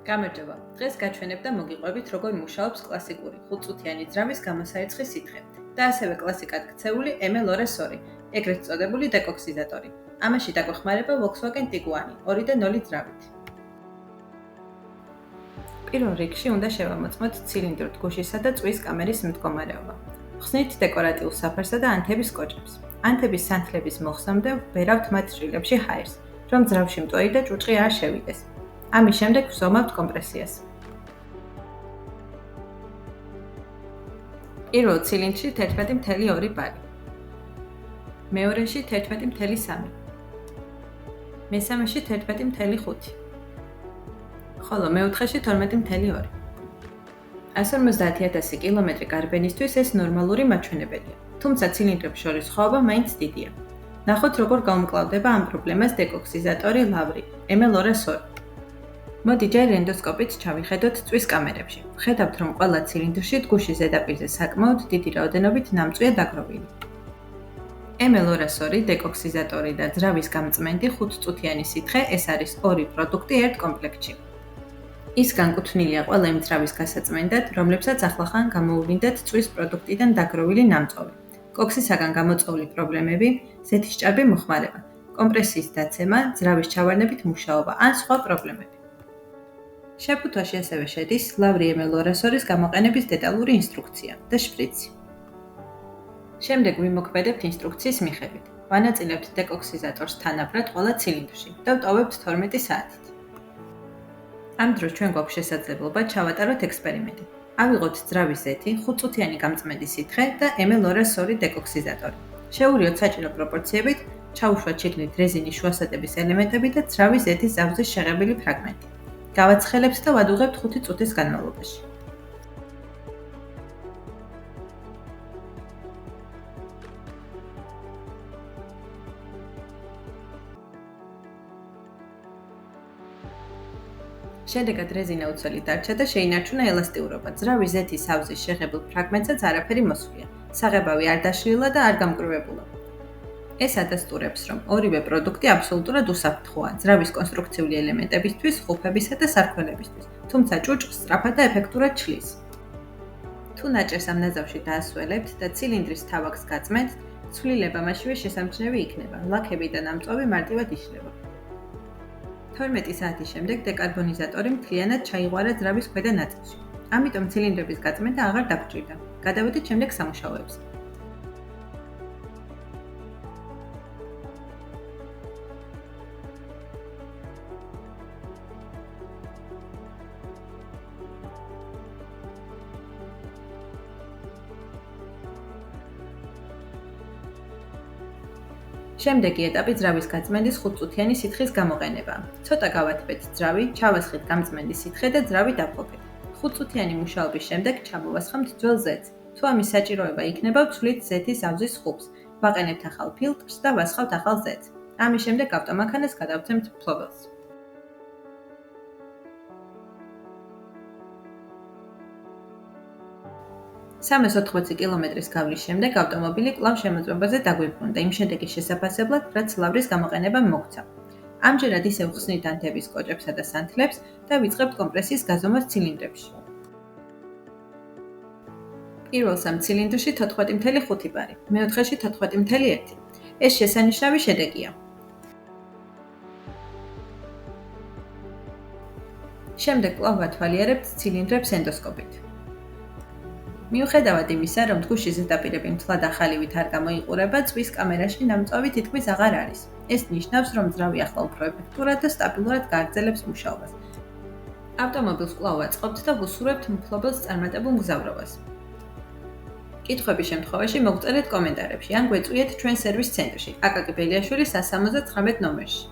გამარჯობა. დღეს გაჩვენებ და მოგიყვებით, როგორ მუშაობს კლასიკური 5-წუთიანი ძრავის გამოსაერცხი სითხე და ასევე კლასიკად ქცეული ML202, ეგრეთ წოდებული დეკოქსიზატორი. ამაში დაგვეხმარება Volkswagen Tiguan 2.0 ძრავით. პირველ რიგში უნდა შევამოწმოთ ცილინდრ თგუშისა და წვის კამერის მდგომარეობა. ხსნით დეკორატიულ საფარსა და ანთების კოჭებს. ანთების სანთლების მოხსნამდე ვერავთ მათ ჭრილებში ჰაერს, რომ ძრავში მტვერი და ჭუჭყი არ შევიდეს. ამის შემდეგ ვზომავთ კომპრესიას. პირველ ცილინდრში 11.2 ბარი. მეორეში 11.3. მესამეში 11.5. ხოლო მეოთხეში 12.2. 150,000 კილომეტრი გარბენისთვის ეს ნორმალური მაჩვენებელია, თუმცა ცილინდრებს შორის სხვაობა მაინც დიდია. ნახოთ, როგორ გაუმკლავდება ამ პრობლემას დეკოქსიზატორი ლავრი ML202. მოდი ჯერ ენდოსკოპით ჩავიხედოთ წვის კამერებში. ვხედავთ, რომ ყველა ცილინდრში თგუშის ზედაპირზე საკმაოდ დიდი რაოდენობით ნამწვია დაგროვილი. ML202 დეკოქსიზატორი და ძრავის გამწმენდი 5-წუთიანი სითხე ეს არის ორი პროდუქტი ერთ კომპლექტში. ის განკუთვნილია ყველა იმ ძრავის გასაწმენდად, რომლებსაც ახლახან გამოუვინდათ წვის პროდუქტიდან დაგროვილი ნამწვავი. კოქსისაგან გამოწვეული პრობლემები, ზეთის ჭარბი მოხმარება, კომპრესიის დაცემა, ძრავის ჩავარდნებით მუშაობა ან სხვა პრობლემები. შეფუთვაში ასევე შედის ლავრი ML202-ის გამოყენების დეტალური ინსტრუქცია და შპრიცი. შემდეგ ვიმოქმედებთ ინსტრუქციის მიხედვით. ვანაწილებთ დეკოქსიზატორს თანაბრად ყველა ცილინდრში და ვტოვებთ 12 საათით. ამ დროს ჩვენ გვაქვს შესაძლებლობა ჩავატაროთ ექსპერიმენტი. ავიღოთ ძრავის ზეთი, 5-წუთიანი გამწმენდი სითხე და ML202 დეკოქსიზატორი. შევურიოთ საჭირო პროპორციებით, ჩაუშვათ შიგნით რეზინის შუასადების ელემენტები და ძრავის ზეთის ზავზის შეღებილი ფრაგმენტი. გავაცხელებთ და ვადუღებთ 5 წუთის განმავლობაში. შედეგად რეზინა უცველი დარჩა და შეინარჩუნა ელასტიურობა. ძრავის ზეთის ზავზის შეღებილ ფრაგმენტსაც არაფერი მოსვლია. საღებავი არ დაშლილა და არ გამკრუებულა. ეს ადასტურებს, რომ ორივე პროდუქტი აბსოლუტურად უსაფრთხოა ძრავის კონსტრუქციული ელემენტებისთვის, ხუფებისა და სარქველებისთვის, თუმცა ჭუჭყს სწრაფად და ეფექტურად ჩლის. თუ ნაჭერს ამ ნაზავში დაასველებთ და ცილინდრის თავაკს გაწმენთ, ცვლილება მაშინვე შესამჩნევი იქნება, ლაქები და ნამწვავი მარტივად იშლება. 12 საათის შემდეგ დეკარბონიზატორი მთლიანად ჩაიღვარა ძრავის ქვედა ნაწილში. ამიტომ ცილინდრების გაწმენდა აღარ დაგჭირდა. გადავედით შემდეგ სამუშაოებზე. შემდეგი ეტაპი ძრავის გაწმენდის 5-წუთიანი სითხის გამოყენება. ცოტა გავათბეთ ძრავი, ჩავასხით გამწმენდი სითხე და ძრავი დავყოფეთ. 5-წუთიანი მუშაობის შემდეგ ჩამოვასხამთ ძველ ზეთს. თუ ამის საჭიროება იქნება, ვცვლით ზეთის ზავზის ხუბს, ვაყენებთ ახალ ფილტრს და ვასხავთ ახალ ზეთს. ამის შემდეგ ავტომანქანას გადავცემთ ფლობელს. $380 კილომეტრის გავლის შემდეგ ავტომობილი კვლავ შემოწმებაზე დაგვიბრუნდა იმ შედეგის შესაფასებლად, რაც ლავრის გამოყენებამ მოგვცა. ამჯერად ისევ ხსნით ანთების კოჭებსა და სანთლებს და ვიწყებთ კომპრესიის გაზომვას ცილინდრებში. პირველ 3 ცილინდრში 14.5 ბარი, მეოთხეში 14.1. ეს შესანიშნავი შედეგია. შემდეგ კვლავ ვათვალიერებთ ცილინდრებს ენდოსკოპით. მიუხედავად იმისა, რომ თგუშის ზედაპირები მთლად ახალივით არ გამოიყურება, წვის კამერაში ნამწვავი თითქმის აღარ არის. ეს ნიშნავს, რომ ძრავი ახლა უფრო ეფექტურად და სტაბილურად გააგრძელებს მუშაობას. ავტომობილს კვლავ ვაწყობთ და ვუსურვებთ მფლობელს წარმატებულ მგზავრობას. კითხვების შემთხვევაში მოგწერეთ კომენტარებში ან გვეწვიეთ ჩვენ სერვის ცენტრში, აკაკი ბელიაშვილი 179 ნომერში.